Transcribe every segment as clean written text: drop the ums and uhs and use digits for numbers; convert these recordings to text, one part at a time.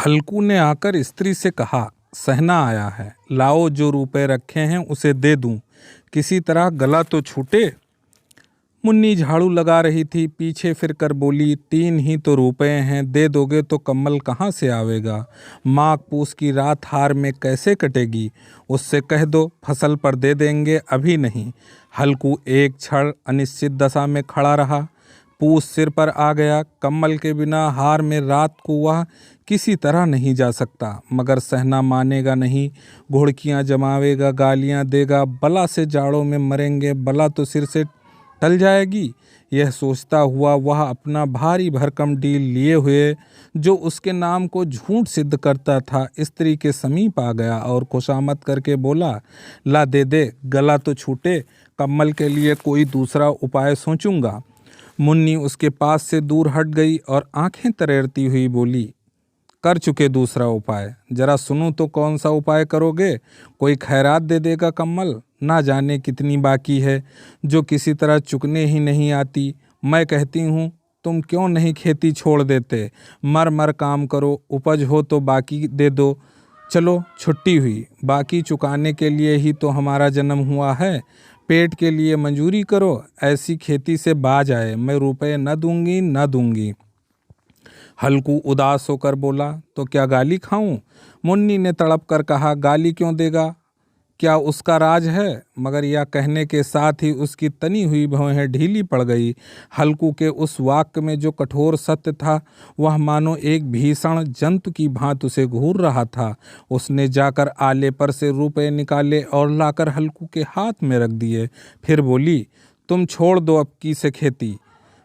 हल्कू ने आकर स्त्री से कहा, सहना आया है, लाओ जो रुपए रखे हैं उसे दे दूं, किसी तरह गला तो छूटे। मुन्नी झाड़ू लगा रही थी, पीछे फिर कर बोली, 3 ही तो रुपए हैं, दे दोगे तो कम्बल कहाँ से आवेगा। माघ पूस की रात हार में कैसे कटेगी। उससे कह दो फसल पर दे देंगे, अभी नहीं। हल्कू एक क्षण अनिश्चित दशा में खड़ा रहा। पूस सिर पर आ गया, कम्बल के बिना हार में रात को वह किसी तरह नहीं जा सकता, मगर सहना मानेगा नहीं। घुड़कियां जमावेगा, गालियां देगा, बला से जाड़ों में मरेंगे, बला तो सिर से टल जाएगी। यह सोचता हुआ वह अपना भारी भरकम डील लिए हुए, जो उसके नाम को झूठ सिद्ध करता था, स्त्री के समीप आ गया और खुशामद करके बोला, ला दे दे, गला तो छूटे, कम्बल के लिए कोई दूसरा उपाय सोचूंगा। मुन्नी उसके पास से दूर हट गई और आंखें तरेरती हुई बोली, कर चुके दूसरा उपाय, जरा सुनो तो कौन सा उपाय करोगे। कोई खैरात दे देगा कम्बल, ना जाने कितनी बाकी है जो किसी तरह चुकने ही नहीं आती। मैं कहती हूँ तुम क्यों नहीं खेती छोड़ देते, मर मर काम करो, उपज हो तो बाकी दे दो। चलो छुट्टी हुई, बाकी चुकाने के लिए ही तो हमारा जन्म हुआ है। पेट के लिए मंजूरी करो, ऐसी खेती से बाज आए, मैं रुपए न दूंगी न दूंगी। हल्कू उदास होकर बोला, तो क्या गाली खाऊं। मुन्नी ने तड़प कर कहा, गाली क्यों देगा, क्या उसका राज है। मगर यह कहने के साथ ही उसकी तनी हुई भौहें ढीली पड़ गई। हल्कू के उस वाक्य में जो कठोर सत्य था, वह मानो एक भीषण जंतु की भांति उसे घूर रहा था। उसने जाकर आले पर से रुपए निकाले और लाकर हल्कू के हाथ में रख दिए। फिर बोली, तुम छोड़ दो अब की से खेती,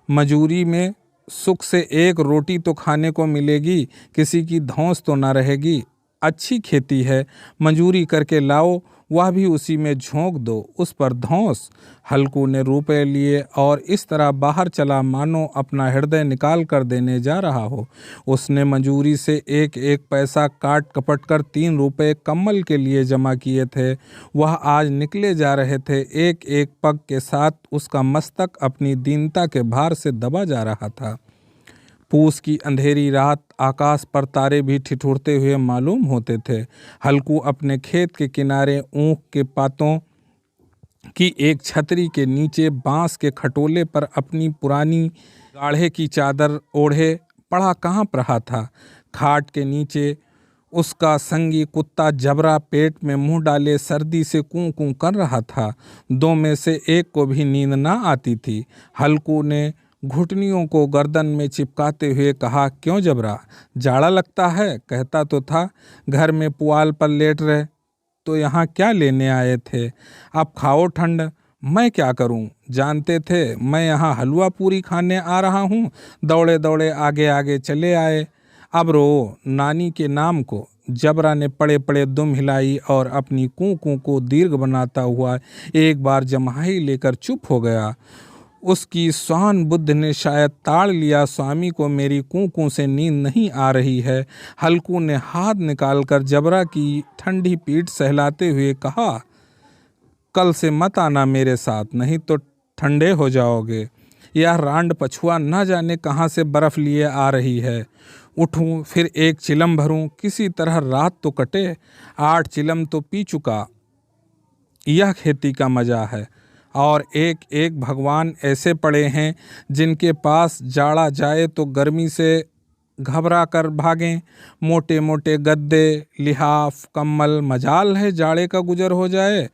मजूरी में सुख से एक रोटी तो खाने को मिलेगी, किसी की धौंस तो ना रहेगी। अच्छी खेती है, मंजूरी करके लाओ, वह भी उसी में झोंक दो, उस पर धौंस। हल्कू ने रुपए लिए और इस तरह बाहर चला मानो अपना हृदय निकाल कर देने जा रहा हो। उसने मंजूरी से एक एक पैसा काट कपट कर 3 रुपए कम्बल के लिए जमा किए थे। वह आज निकले जा रहे थे, एक एक पग के साथ उसका मस्तक अपनी दीनता के भार से दबा जा रहा था। पूस की अंधेरी रात, आकाश पर तारे भी ठिठुरते हुए मालूम होते थे। हल्कू अपने खेत के किनारे ऊख के पातों की एक छतरी के नीचे बांस के खटोले पर अपनी पुरानी गाढ़े की चादर ओढ़े पड़ा कांप रहा था। खाट के नीचे उसका संगी कुत्ता जबरा पेट में मुंह डाले सर्दी से कूं कूं कर रहा था। 2 में से एक को भी नींद ना आती थी। हल्कू ने घुटनियों को गर्दन में चिपकाते हुए कहा, क्यों जबरा, जाड़ा लगता है। कहता तो था घर में पुआल पर लेट रहे, तो यहाँ क्या लेने आए थे। अब खाओ ठंड, मैं क्या करूं, जानते थे मैं यहाँ हलवा पूरी खाने आ रहा हूँ। दौड़े दौड़े आगे आगे चले आए, अब रो नानी के नाम को। जबरा ने पड़े पड़े दुम हिलाई और अपनी कूं कूं को दीर्घ बनाता हुआ एक बार जम्हाई लेकर चुप हो गया। उसकी स्वान बुद्ध ने शायद ताड़ लिया, स्वामी को मेरी कूं कूं से नींद नहीं आ रही है। हल्कू ने हाथ निकालकर जबरा की ठंडी पीठ सहलाते हुए कहा, कल से मत आना मेरे साथ, नहीं तो ठंडे हो जाओगे। यह रांड पछुआ न जाने कहाँ से बर्फ लिए आ रही है। उठूं फिर एक चिलम भरूं, किसी तरह रात तो कटे। 8 चिलम तो पी चुका, यह खेती का मजा है। और एक एक भगवान ऐसे पड़े हैं जिनके पास जाड़ा जाए तो गर्मी से घबरा कर भागें। मोटे मोटे गद्दे, लिहाफ, कम्बल, मजाल है जाड़े का गुजर हो जाए।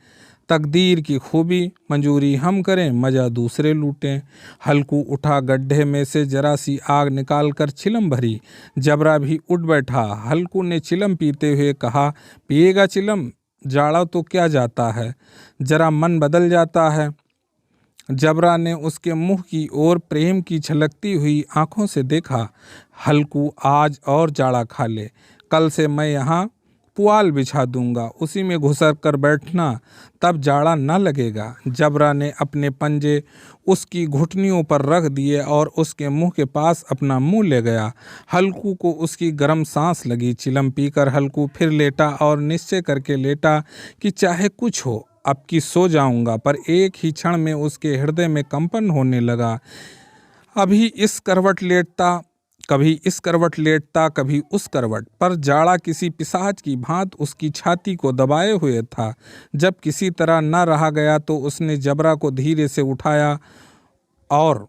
तकदीर की खूबी, मंजूरी हम करें, मजा दूसरे लूटें। हल्कू उठा, गड्ढे में से जरा सी आग निकाल कर चिलम भरी। जबरा भी उठ बैठा। हल्कू ने चिलम पीते हुए कहा, पिएगा चिलम, जाड़ा तो क्या जाता है, जरा मन बदल जाता है। जबरा ने उसके मुंह की ओर प्रेम की छलकती हुई आंखों से देखा। हल्कू, आज और जाड़ा खा ले, कल से मैं यहाँ पुआल बिछा दूंगा, उसी में घुसर कर बैठना, तब जाड़ा न लगेगा। जबरा ने अपने पंजे उसकी घुटनियों पर रख दिए और उसके मुंह के पास अपना मुंह ले गया। हल्कू को उसकी गर्म सांस लगी। चिलम पीकर हल्कू फिर लेटा और निश्चय करके लेटा कि चाहे कुछ हो, अब की सो जाऊंगा। पर एक ही क्षण में उसके हृदय में कंपन होने लगा। अभी इस करवट लेटता कभी इस करवट लेटता, कभी उस करवट पर। जाड़ा किसी पिशाच की भांत उसकी छाती को दबाए हुए था। जब किसी तरह न रहा गया तो उसने जबरा को धीरे से उठाया और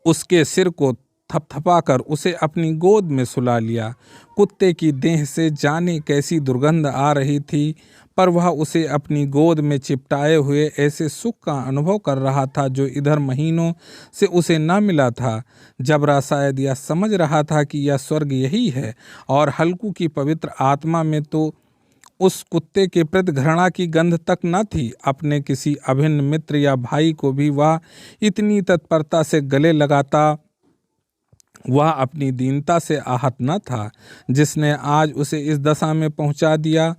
उसके सिर को थपथपाकर उसे अपनी गोद में सुला लिया। कुत्ते की देह से जाने कैसी दुर्गंध आ रही थी, पर वह उसे अपनी गोद में चिपटाए हुए ऐसे सुख का अनुभव कर रहा था जो इधर महीनों से उसे न मिला था। जबरा शायद यह समझ रहा था कि यह स्वर्ग यही है, और हल्कू की पवित्र आत्मा में तो उस कुत्ते के प्रति घृणा की गंध तक न थी। अपने किसी अभिन्न मित्र या भाई को भी वह इतनी तत्परता से गले लगाता, वह अपनी दीनता से आहत न था जिसने आज उसे इस दशा में पहुंचा दिया।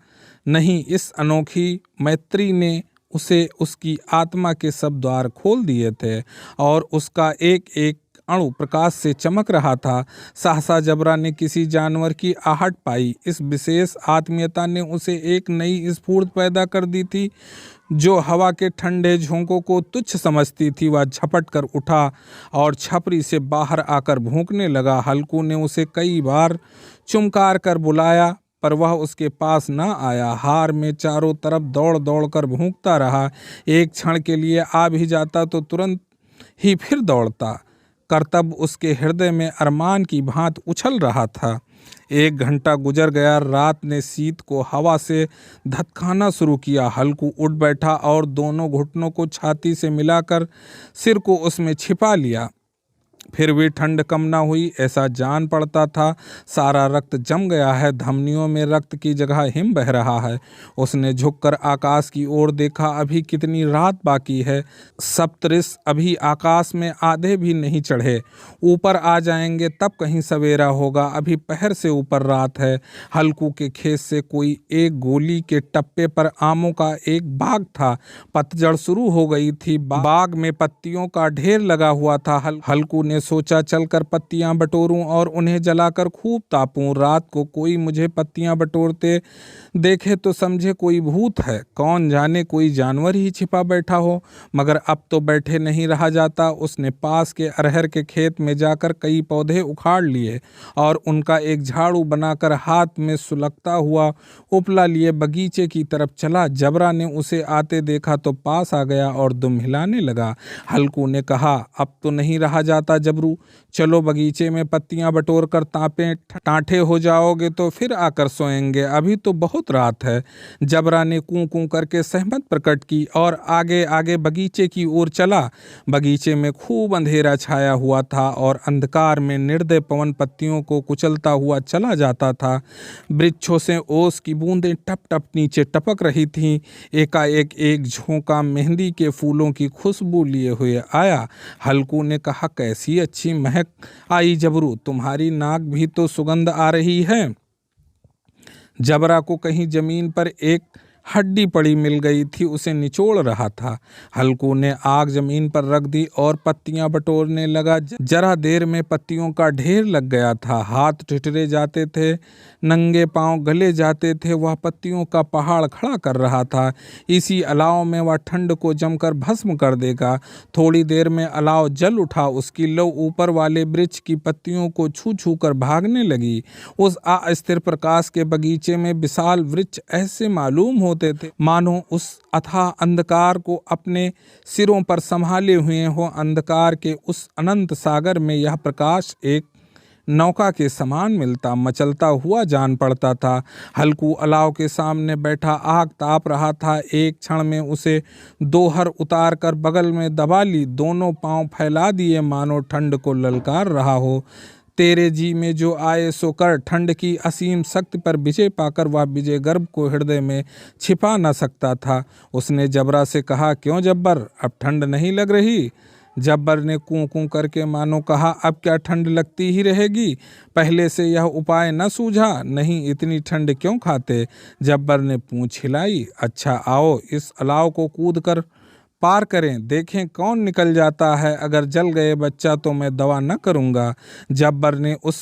नहीं, इस अनोखी मैत्री ने उसे उसकी आत्मा के सब द्वार खोल दिए थे और उसका एक एक अणु प्रकाश से चमक रहा था। सहसा जबरा ने किसी जानवर की आहट पाई। इस विशेष आत्मीयता ने उसे एक नई स्फूर्ति पैदा कर दी थी। जो हवा के ठंडे झोंकों को तुच्छ समझती थी, वह झपट कर उठा और छपरी से बाहर आकर भौंकने लगा। हल्कू ने उसे कई बार चुमकार कर बुलाया, पर वह उसके पास न आया। हार में चारों तरफ दौड़ दौड़ कर भौंकता रहा। एक क्षण के लिए आ भी जाता तो तुरंत ही फिर दौड़ता। कर्तव्य उसके हृदय में अरमान की भांति उछल रहा था। 1 घंटा गुजर गया। रात ने शीत को हवा से धतकाना शुरू किया। हल्कू उठ बैठा और दोनों घुटनों को छाती से मिलाकर सिर को उसमें छिपा लिया। फिर भी ठंड कम न हुई, ऐसा जान पड़ता था। सारा रक्त जम गया है, धमनियों में रक्त की जगह हिम बह रहा है। उसने झुककर आकाश की ओर देखा। अभी कितनी रात बाकी है। सप्तऋष अभी आकाश में आधे भी नहीं चढ़े। ऊपर आ जाएंगे तब कहीं सवेरा होगा। अभी पहर से ऊपर रात है। हल्कू के खेत से कोई एक गोली के टप्पे पर आमों का एक बाग था। पतझड़ शुरू हो गई थी। बाग में पत्तियों का ढेर लगा हुआ था। हल्कू ने सोचा चलकर पत्तियां बटोरूं और उन्हें जलाकर खूब तापूं। रात को कोई मुझे पत्तियां बटोरते देखे तो समझे कोई भूत है। कौन जाने कोई जानवर ही छिपा बैठा हो। मगर अब तो बैठे नहीं रहा जाता। उसने पास के अरहर के खेत में जाकर कई पौधे उखाड़ लिए और उनका एक झाड़ू बनाकर हाथ में सुलगता हुआ उपला लिए बगीचे की तरफ चला। जबरा ने उसे आते देखा तो पास आ गया और दुम हिलाने लगा। हल्कू ने कहा, अब तो नहीं रहा जाता जबरू, चलो बगीचे में पत्तियां बटोर कर तापे टाँठे हो जाओगे तो फिर आकर सोएंगे। अभी तो बहुत रात है। जबरा ने कूं कूं करके सहमत प्रकट की और आगे आगे बगीचे की ओर चला। बगीचे में खूब अंधेरा छाया हुआ था और अंधकार में निर्दय पवन पत्तियों को कुचलता हुआ चला जाता था। वृक्षों से ओस की बूंदें टप टप नीचे टपक रही थीं। एकाएक एक झोंका मेहंदी के फूलों की खुशबू लिए हुए आया। हल्कू ने कहा, कैसी अच्छी महक आई जबरू, तुम्हारी नाक भी तो सुगंध आ रही है। जबरा को कहीं जमीन पर एक हड्डी पड़ी मिल गई थी, उसे निचोड़ रहा था। हल्कू ने आग जमीन पर रख दी और पत्तियां बटोरने लगा। जरा देर में पत्तियों का ढेर लग गया था। हाथ ठिठुरे जाते थे, नंगे पांव गले जाते थे। वह पत्तियों का पहाड़ खड़ा कर रहा था। इसी अलाव में वह ठंड को जमकर भस्म कर देगा। थोड़ी देर में अलाव जल उठा। उसकी लौ ऊपर वाले वृक्ष की पत्तियों को छू छू कर भागने लगी। उस अस्थिर प्रकाश के बगीचे में विशाल वृक्ष ऐसे मालूम होते थे मानो उस अथाह अंधकार को अपने सिरों पर संभाले हुए हो। अंधकार के उस अनंत सागर में यह प्रकाश एक नौका के समान मिलता मचलता हुआ जान पड़ता था। हल्कू अलाव के सामने बैठा आग ताप रहा था। एक क्षण में उसे दोहर उतार कर बगल में दबा ली। दोनों पांव फैला दिए मानो ठंड को ललकार रहा हो। तेरे जी में जो आए सो कर। ठंड की असीम शक्ति पर विजय पाकर वह विजय गर्भ को हृदय में छिपा न सकता था। उसने जबरा से कहा, क्यों जब्बर, अब ठंड नहीं लग रही? जब्बर ने कूं कूं करके मानो कहा, अब क्या ठंड लगती ही रहेगी? पहले से यह उपाय न सूझा? नहीं, इतनी ठंड क्यों खाते? जब्बर ने पूंछ हिलाई। अच्छा आओ इस अलाव को कूद कर पार करें, देखें कौन निकल जाता है। अगर जल गए बच्चा तो मैं दवा न करूंगा। जब्बर ने उस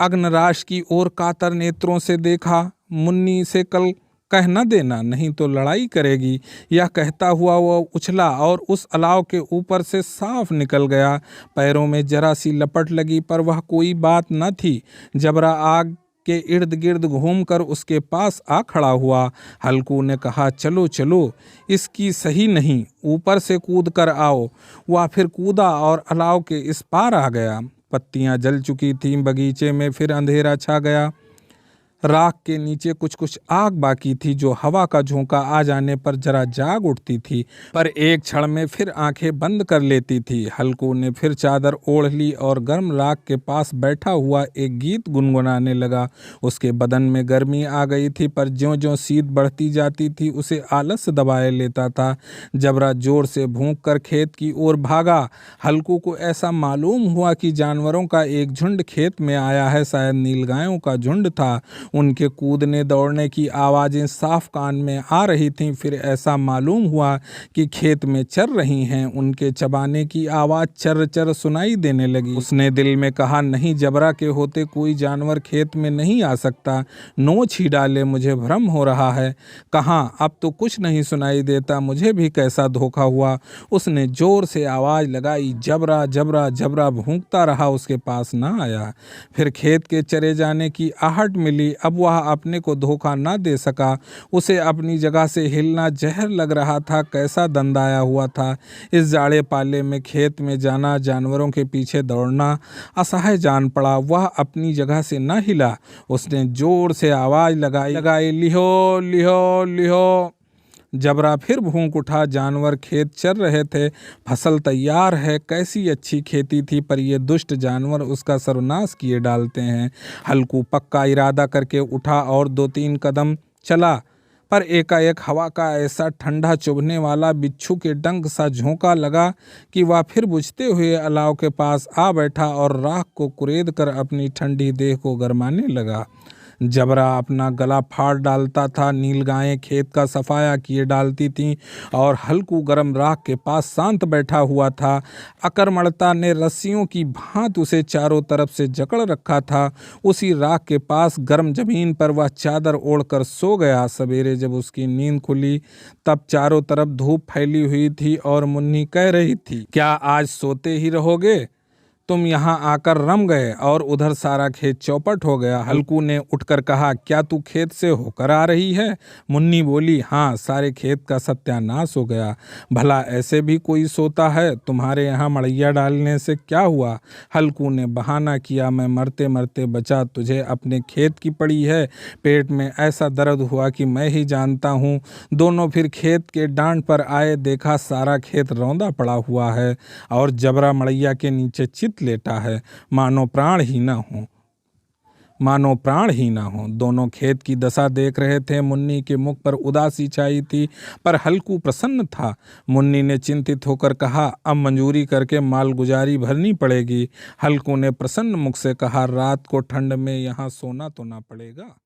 अग्नराश की ओर कातर नेत्रों से देखा। मुन्नी से कल कह न देना, नहीं तो लड़ाई करेगी। यह कहता हुआ वह उछला और उस अलाव के ऊपर से साफ निकल गया। पैरों में जरा सी लपट लगी, पर वह कोई बात न थी। जबरा आग के इर्द गिर्द घूमकर उसके पास आ खड़ा हुआ। हल्कू ने कहा, चलो चलो, इसकी सही नहीं, ऊपर से कूद कर आओ। वह फिर कूदा और अलाव के इस पार आ गया। पत्तियां जल चुकी थीं, बगीचे में फिर अंधेरा छा गया। राख के नीचे कुछ कुछ आग बाकी थी, जो हवा का झोंका आ जाने पर जरा जाग उठती थी, पर एक क्षण में फिर आंखें बंद कर लेती थी। हल्कू ने फिर चादर ओढ़ ली और गर्म राख के पास बैठा हुआ एक गीत गुनगुनाने लगा। उसके बदन में गर्मी आ गई थी, पर ज्यों-ज्यों शीत बढ़ती जाती थी उसे आलस दबाए लेता था। जबरा जोर से भूंक कर खेत की ओर भागा। हल्कू को ऐसा मालूम हुआ कि जानवरों का एक झुंड खेत में आया है, शायद नीलगायों का झुंड था। उनके कूदने दौड़ने की आवाज़ें साफ कान में आ रही थीं। फिर ऐसा मालूम हुआ कि खेत में चर रही हैं। उनके चबाने की आवाज़ चर चर सुनाई देने लगी। उसने दिल में कहा, नहीं, जबरा के होते कोई जानवर खेत में नहीं आ सकता। नोच ही डाले, मुझे भ्रम हो रहा है। कहाँ, अब तो कुछ नहीं सुनाई देता। मुझे भी कैसा धोखा हुआ। उसने जोर से आवाज़ लगाई, जबरा जबरा जबरा भूंकता रहा, उसके पास ना आया। फिर खेत के चरे जाने की आहट मिली। अब वह अपने को धोखा न दे सका। उसे अपनी जगह से हिलना जहर लग रहा था। कैसा दंदाया हुआ था। इस जाड़े पाले में खेत में जाना, जानवरों के पीछे दौड़ना असह्य जान पड़ा। वह अपनी जगह से न हिला। उसने जोर से आवाज़ लगाई, लिहो लिहो लिहो। जबरा फिर भूंक उठा। जानवर खेत चर रहे थे। फसल तैयार है। कैसी अच्छी खेती थी, पर ये दुष्ट जानवर उसका सर्वनाश किए डालते हैं। हल्कू पक्का इरादा करके उठा और 2-3 कदम चला, पर एकाएक हवा का ऐसा ठंडा चुभने वाला बिच्छू के डंक सा झोंका लगा कि वह फिर बुझते हुए अलाव के पास आ बैठा और राख को कुरेद कर अपनी ठंडी देह को गरमाने लगा। जबरा अपना गला फाड़ डालता था। नीलगायें खेत का सफाया किए डालती थीं और हल्कू गरम राख के पास शांत बैठा हुआ था। अकर्मण्यता ने रस्सियों की भांति उसे चारों तरफ से जकड़ रखा था। उसी राख के पास गर्म जमीन पर वह चादर ओढ़कर सो गया। सवेरे जब उसकी नींद खुली, तब चारों तरफ धूप फैली हुई थी और मुन्नी कह रही थी, क्या आज सोते ही रहोगे? तुम यहाँ आकर रम गए और उधर सारा खेत चौपट हो गया। हल्कू ने उठकर कहा, क्या तू खेत से होकर आ रही है? मुन्नी बोली, हाँ, सारे खेत का सत्यानाश हो गया। भला ऐसे भी कोई सोता है? तुम्हारे यहाँ मड़ैया डालने से क्या हुआ? हल्कू ने बहाना किया, मैं मरते मरते बचा, तुझे अपने खेत की पड़ी है। पेट में ऐसा दर्द हुआ कि मैं ही जानता हूँ। दोनों फिर खेत के डांड पर आए। देखा सारा खेत रौंदा पड़ा हुआ है और जबरा मड़ैया के नीचे चित लेटा है, मानो प्राण ही ना हो। दोनों खेत की दशा देख रहे थे। मुन्नी के मुख पर उदासी छाई थी, पर हल्कू प्रसन्न था। मुन्नी ने चिंतित होकर कहा, अब मंजूरी करके मालगुजारी भरनी पड़ेगी। हल्कू ने प्रसन्न मुख से कहा, रात को ठंड में यहाँ सोना तो ना पड़ेगा।